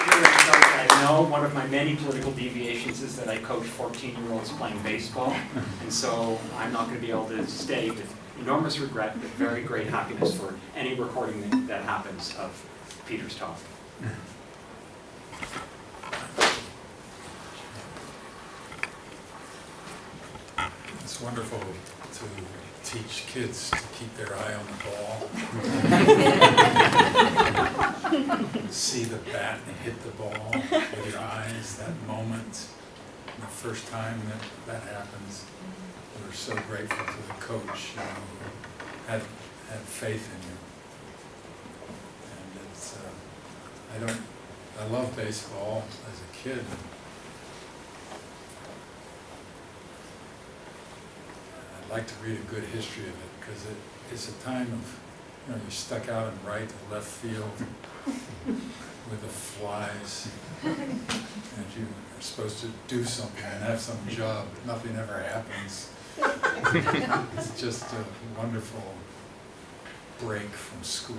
I know one of my many political deviations is that I coach 14-year-olds playing baseball, and so I'm not going to be able to stay with enormous regret, but very great happiness for any recording that happens of Peter's talk. It's wonderful to teach kids to keep their eye on the ball. See the bat and hit the ball with your eyes, that moment, the first time that happens. We're so grateful to the coach, who had faith in you. And it's, I love baseball as a kid. I'd like to read a good history of it, because it's a time of, you're stuck out in right and left field with the flies, and you are supposed to do something and have some job, but nothing ever happens. It's just a wonderful break from school.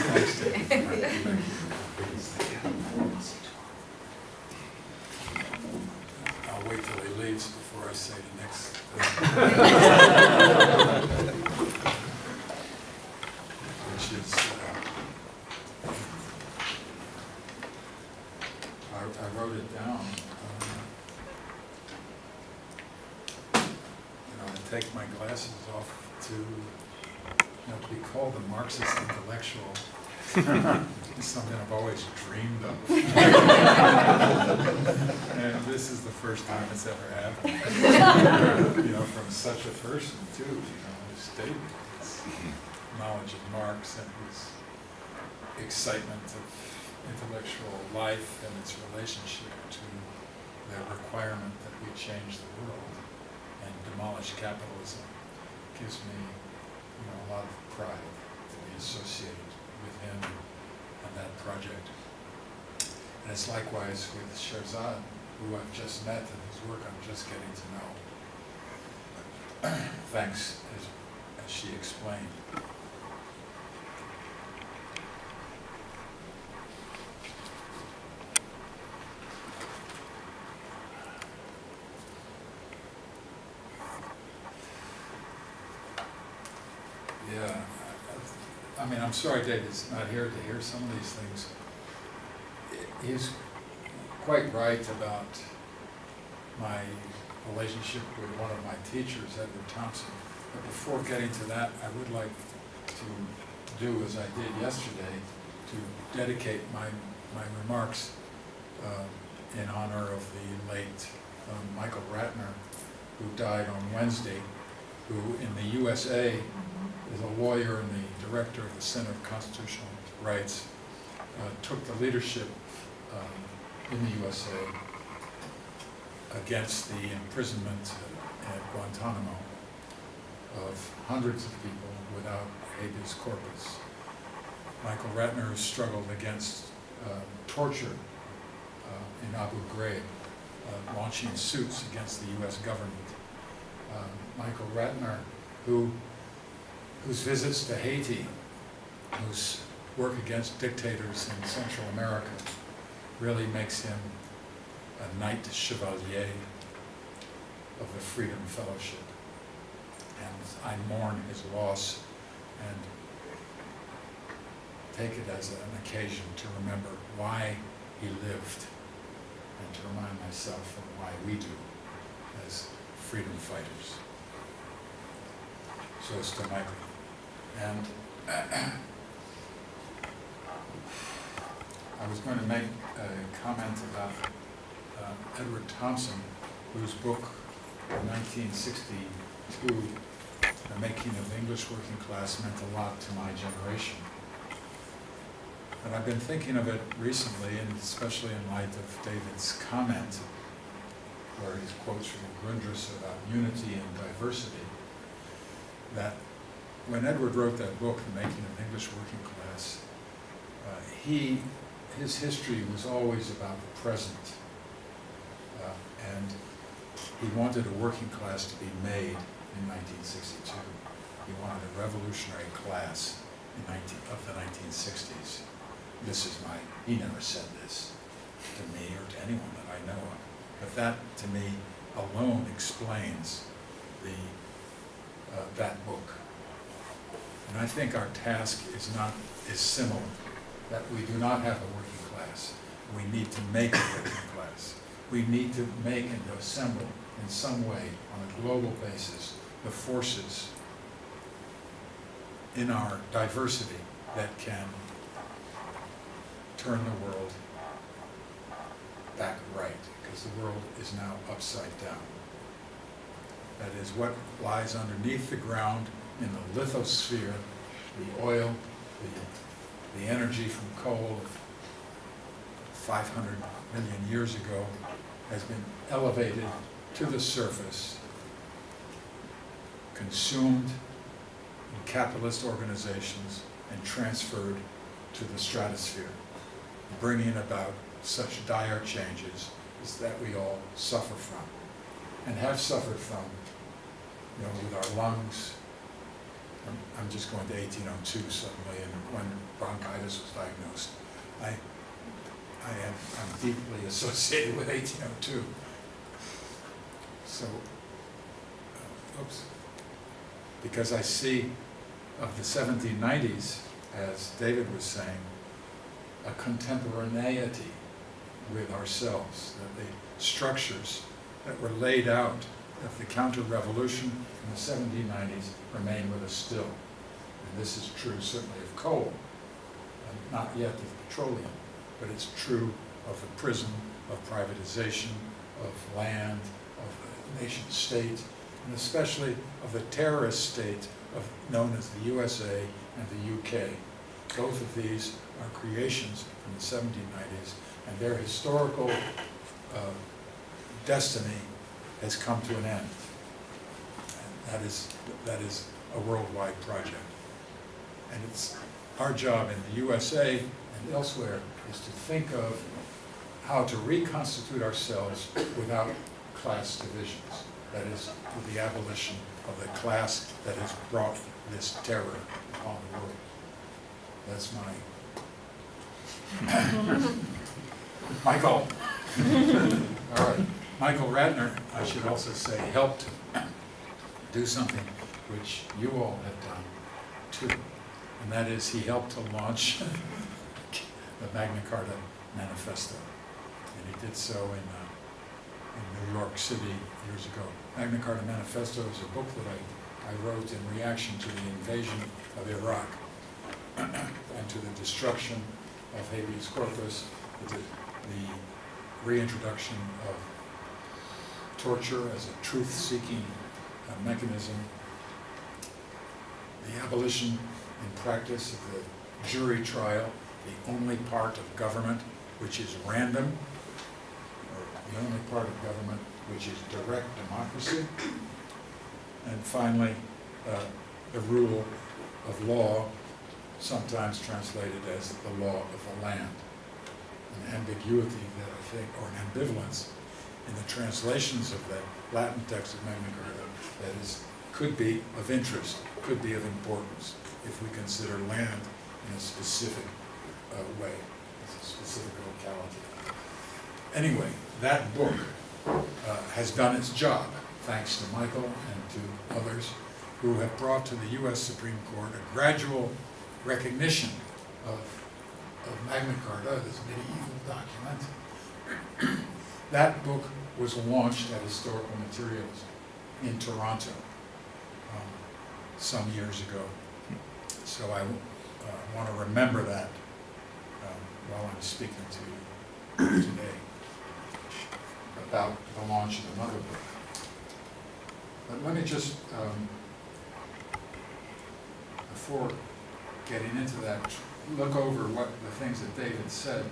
Thanks, David. I'll wait till he leaves before I say the next thing. Which is, I wrote it down. I take my glasses off to be called a Marxist intellectual. It's something I've always dreamed of. And this is the first time it's ever happened. From such a person too, who stated his knowledge of Marx and his excitement of intellectual life and its relationship to the requirement that we change the world and demolish capitalism. Gives me a lot of pride to be associated with him and that project. And it's likewise with Sherzad, who I've just met and whose work I'm just getting to know. Thanks, as she explained. Yeah, I'm sorry David's not here to hear some of these things. He's quite right about my relationship with one of my teachers, Edward Thompson. But before getting to that, I would like to do as I did yesterday, to dedicate my remarks in honor of the late Michael Ratner, who died on Wednesday, who in the USA is a lawyer and the director of the Center of Constitutional Rights, took the leadership in the USA against the imprisonment at Guantanamo of hundreds of people without habeas corpus. Michael Ratner struggled against torture in Abu Ghraib, launching suits against the US government. Michael Ratner, whose visits to Haiti, whose work against dictators in Central America, really makes him a Knight Chevalier of the Freedom Fellowship. And I mourn his loss and take it as an occasion to remember why he lived and to remind myself of why we do as freedom fighters. So it's to Michael. And I was going to make a comment about Edward Thompson, whose book in 1962, The Making of the English Working Class, meant a lot to my generation. And I've been thinking of it recently, and especially in light of David's comment, where he quotes from Grundrisse about unity and diversity, that when Edward wrote that book, The Making of the English Working Class, his history was always about the present. And he wanted a working class to be made in 1962. He wanted a revolutionary class of the 1960s. he never said this to me or to anyone that I know of. But that, to me, alone explains that book. And I think our task is similar, that we do not have a working class. We need to make a working class. We need to make and assemble in some way, on a global basis, the forces in our diversity that can turn the world back right, because the world is now upside down. That is what lies underneath the ground in the lithosphere, the oil, the energy from coal 500 million years ago has been elevated to the surface, consumed in capitalist organizations, and transferred to the stratosphere, bringing about such dire changes as that we all suffer from, and have suffered from, with our lungs. I'm just going to 1802 suddenly, and when bronchitis was diagnosed. I'm deeply associated with 1802. So, oops. Because I see of the 1790s, as David was saying, a contemporaneity with ourselves, that the structures that were laid out of the counter-revolution in the 1790s remain with us still. And this is true certainly of coal, and not yet of petroleum, but it's true of the prism of privatization, of land, of the nation state, and especially of the terrorist state known as the USA and the UK. Both of these are creations from the 1790s, and their historical destiny has come to an end. And that is a worldwide project. And it's our job in the USA and elsewhere is to think of how to reconstitute ourselves without class divisions. That is, with the abolition of the class that has brought this terror upon the world. That's Michael. All right. Michael Ratner, I should also say, helped do something which you all have done too. And that is, he helped to launch the Magna Carta Manifesto. And he did so in New York City years ago. Magna Carta Manifesto is a book that I wrote in reaction to the invasion of Iraq and to the destruction of habeas corpus, the reintroduction of torture as a truth-seeking mechanism, the abolition in practice of the jury trial, the only part of government which is random, or the only part of government which is direct democracy, and finally, the rule of law, sometimes translated as the law of the land. An ambiguity that I think, or an ambivalence in the translations of that Latin text of Magna Carta that could be of interest, could be of importance, if we consider land in a specific way, as a specific locality. Anyway, that book has done its job, thanks to Michael and to others who have brought to the U.S. Supreme Court a gradual recognition of Magna Carta, this medieval document. That book was launched at Historical Materialism in Toronto some years ago. So I want to remember that while I'm speaking to you today about the launch of another book. But let me just, before getting into that, look over what the things that David said.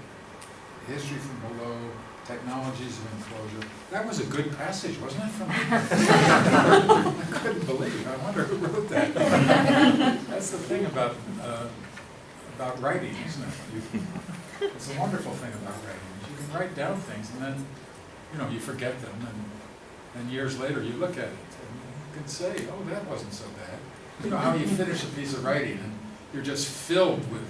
History from below, technologies of enclosure. That was a good passage, wasn't it? From I couldn't believe it. I wonder who wrote that. That's the thing about writing, isn't it? It's a wonderful thing about writing. You can write down things and then, you forget them, and then years later you look at it and you can say, oh, that wasn't so bad. You know how you finish a piece of writing and you're just filled with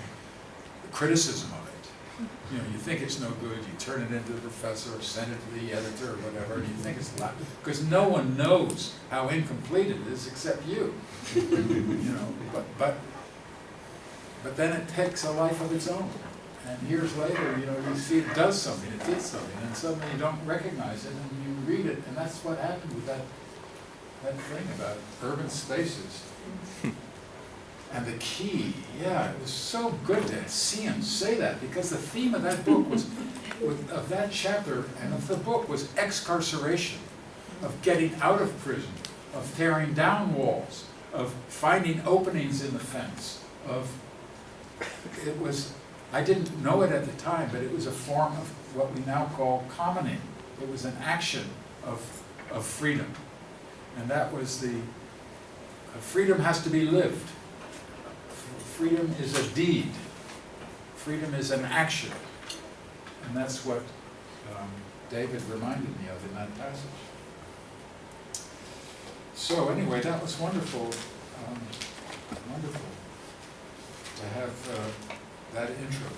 criticism of it. You know, you think it's no good, you turn it into the professor or send it to the editor or whatever, and you think it's loud, because no one knows how incomplete it is except you. You know, but then it takes a life of its own. And years later, you know, you see it does something, it did something, and suddenly you don't recognize it, and you read it, and that's what happened with that thing about urban spaces. And the key, yeah, it was so good to see him say that, because the theme of that book was, of that chapter and of the book, was excarceration, of getting out of prison, of tearing down walls, of finding openings in the fence, it was, I didn't know it at the time, but it was a form of what we now call commoning. It was an action of freedom. And that was freedom has to be lived. Freedom is a deed. Freedom is an action. And that's what David reminded me of in that passage. So anyway, that was wonderful, wonderful to have that intro.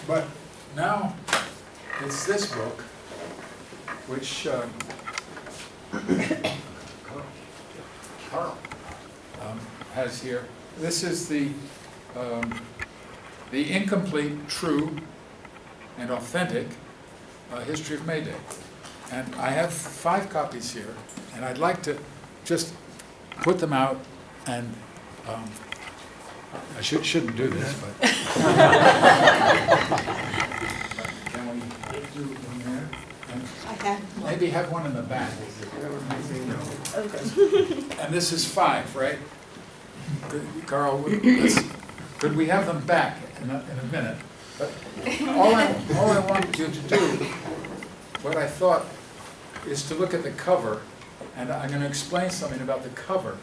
But now it's this book, which Carl has here. This is the incomplete, true, and authentic history of May Day. And I have 5 copies here, and I'd like to just put them out, and I shouldn't do this, but can we do one there? And maybe have one in the back. And this is 5, right? Carl, could we have them back in a minute? But all I want you to do, what I thought, is to look at the cover, and I'm going to explain something about the cover.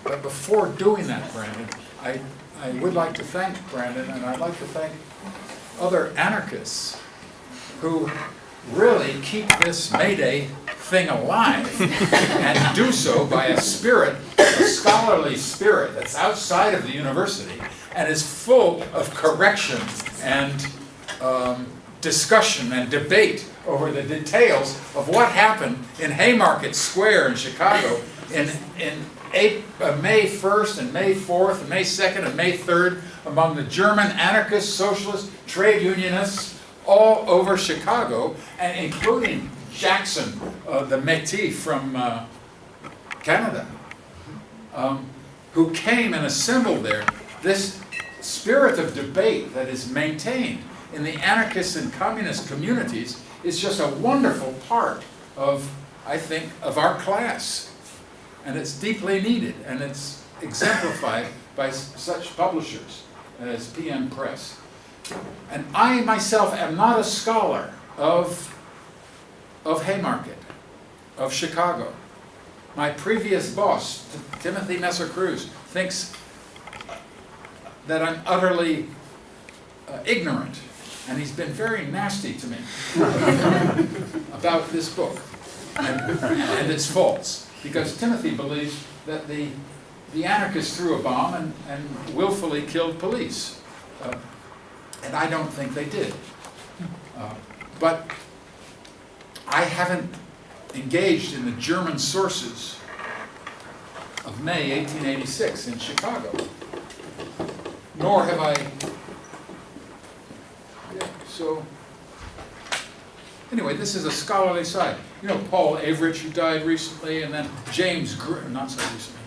But before doing that, Brandon, I would like to thank Brandon, and I'd like to thank other anarchists who really keep this May Day thing alive, and do so by a spirit, a scholarly spirit that's outside of the university and is full of correction and discussion and debate over the details of what happened in Haymarket Square in Chicago in May 1st and May 4th and May 2nd and May 3rd among the German anarchists, socialists, trade unionists all over Chicago, and including Jackson, the Métis from Canada, who came and assembled there. This spirit of debate that is maintained in the anarchist and communist communities is just a wonderful part of, I think, of our class. And it's deeply needed, and it's exemplified by such publishers as PM Press. And I myself am not a scholar of Haymarket, of Chicago. My previous boss, Timothy Messer-Cruz, thinks that I'm utterly ignorant, and he's been very nasty to me about this book and its faults, because Timothy believes that the anarchists threw a bomb and willfully killed police, and I don't think they did. But I haven't engaged in the German sources of May 1886 in Chicago, nor have I. Yeah, so anyway, this is a scholarly side. You know, Paul Averich, who died recently, and then James not so recently.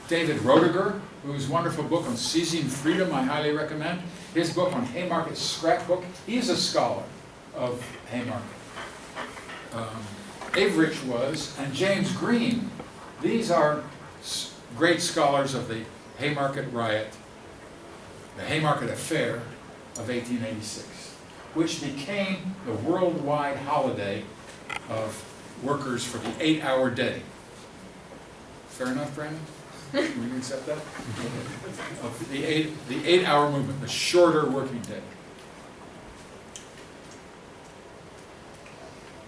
David Roediger, whose wonderful book on seizing freedom I highly recommend. His book on Haymarket Scrapbook. He's a scholar of Haymarket. Averich was, and James Green. These are great scholars of the Haymarket riot, the Haymarket affair of 1886, which became the worldwide holiday of workers for the 8-hour day. Fair enough, Brandon? Will you accept that? Of the 8-hour movement, the shorter working day.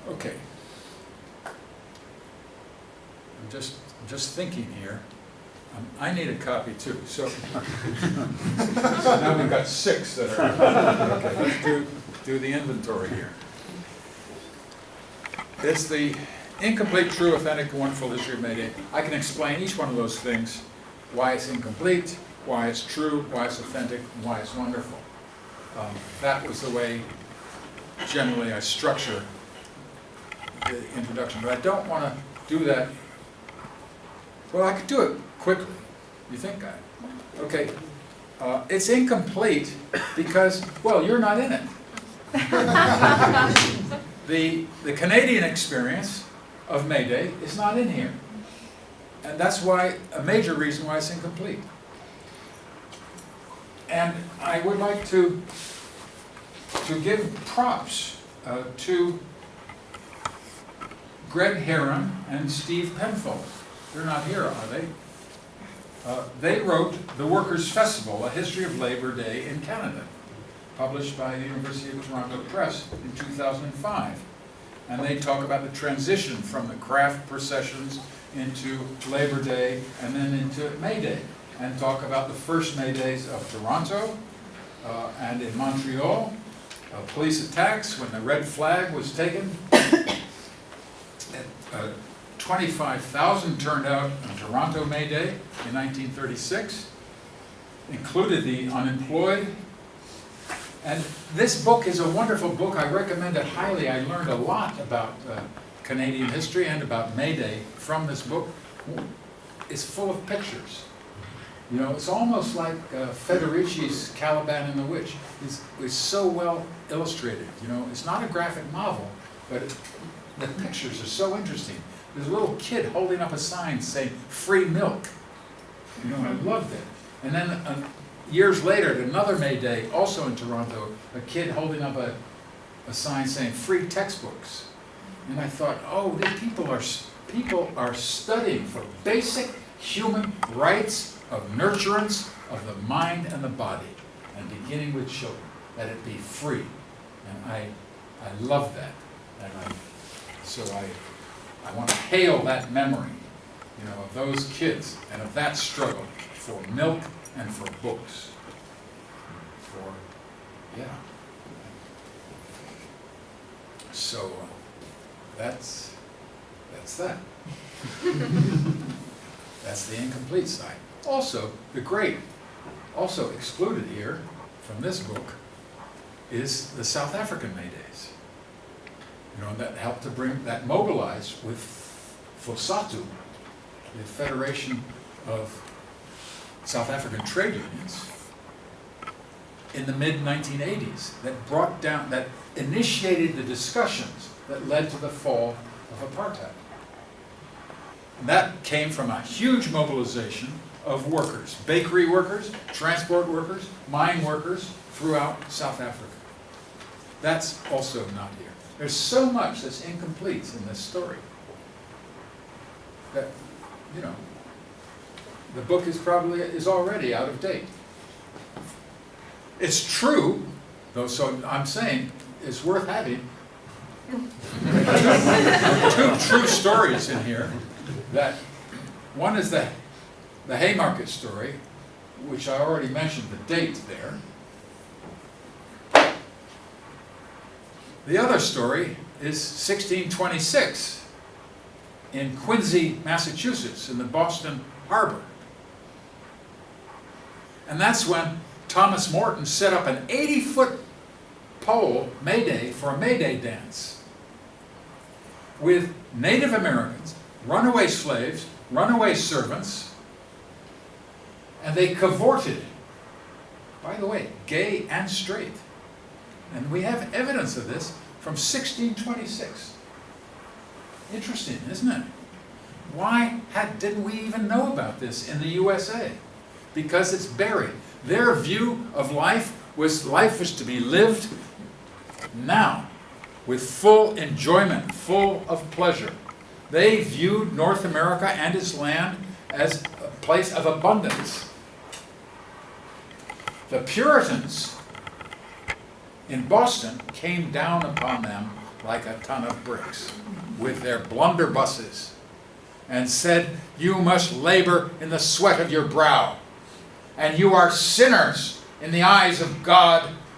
Okay. I'm just thinking here. I need a copy too, so. So now we've got 6 that are, okay, let's do the inventory here. It's the incomplete, true, authentic, and wonderful history of May Day. I can explain each one of those things, why it's incomplete, why it's true, why it's authentic, and why it's wonderful. That was the way, generally, I structure the introduction, but I don't want to do that. Well, I could do it quickly. You think I? Okay. It's incomplete because, well, you're not in it. The Canadian experience of May Day is not in here. And that's why, a major reason why it's incomplete. And I would like to give props to Greg Heron and Steve Penfold. They're not here, are they? They wrote The Workers' Festival, A History of Labor Day in Canada, published by the University of Toronto Press in 2005. And they talk about the transition from the craft processions into Labor Day and then into May Day, and talk about the first May Days of Toronto and in Montreal, police attacks when the red flag was taken. 25,000 turned out on Toronto May Day in 1936, included the unemployed. And this book is a wonderful book. I recommend it highly. I learned a lot about Canadian history and about May Day from this book. It's full of pictures. You know, it's almost like Federici's Caliban and the Witch. It's so well illustrated. You know, it's not a graphic novel, but the pictures are so interesting. There's a little kid holding up a sign saying, "Free milk." You know, I loved it. And then years later, at another May Day, also in Toronto, a kid holding up a sign saying, "Free textbooks." And I thought, oh, these people are studying for basic human rights of nurturance of the mind and the body, and beginning with children, that it be free. And I love that. And so I want to hail that memory, you know, of those kids and of that struggle for milk and for books. So that's that. That's the incomplete side. Also, also excluded here from this book is the South African May Days. You know, that helped to that mobilized with FOSATU, the Federation of South African Trade Unions, in the mid-1980s, that initiated the discussions that led to the fall of apartheid. And that came from a huge mobilization of workers, bakery workers, transport workers, mine workers throughout South Africa. That's also not here. There's so much that's incomplete in this story that, you know, the book is already out of date. It's true, though, so I'm saying it's worth having. Two true stories in here. That one is the Haymarket story, which I already mentioned the date there. The other story is 1626 in Quincy, Massachusetts, in the Boston Harbor. And that's when Thomas Morton set up an 80-foot pole, May Day, for a May Day dance with Native Americans, runaway slaves, runaway servants, and they cavorted, by the way, gay and straight. And we have evidence of this from 1626. Interesting, isn't it? Why didn't we even know about this in the USA? Because it's buried. Their view of life was to be lived now, with full enjoyment, full of pleasure. They viewed North America and its land as a place of abundance. The Puritans in Boston came down upon them like a ton of bricks with their blunderbusses and said, "You must labor in the sweat of your brow, and you are sinners in the eyes of God